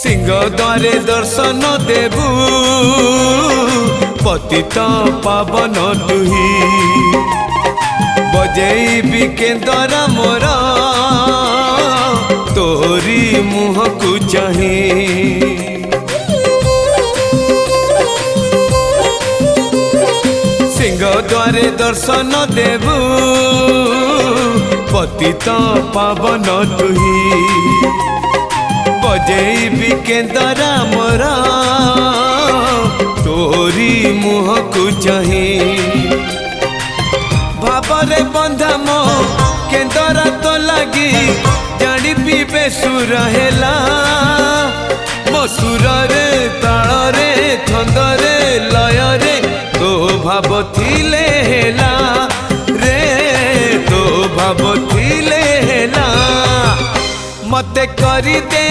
सिंह द्वारे दर्शन देबू पतित पावन तुही बजेबी केंदरा मोर तोरी मुह को चाही सिंह द्वारे दर्शन देबू पतित पावन तुही बजेबी केंदरा मोर तोरी मुह को चाही भावरे बंधा मो केंदरा तो लगी जानी पीबे सुर हेला मो सुर रे ताल रे छंद रे लय रे तो भाव थिले हेला रे तो भाव थिले हेला मते करी दे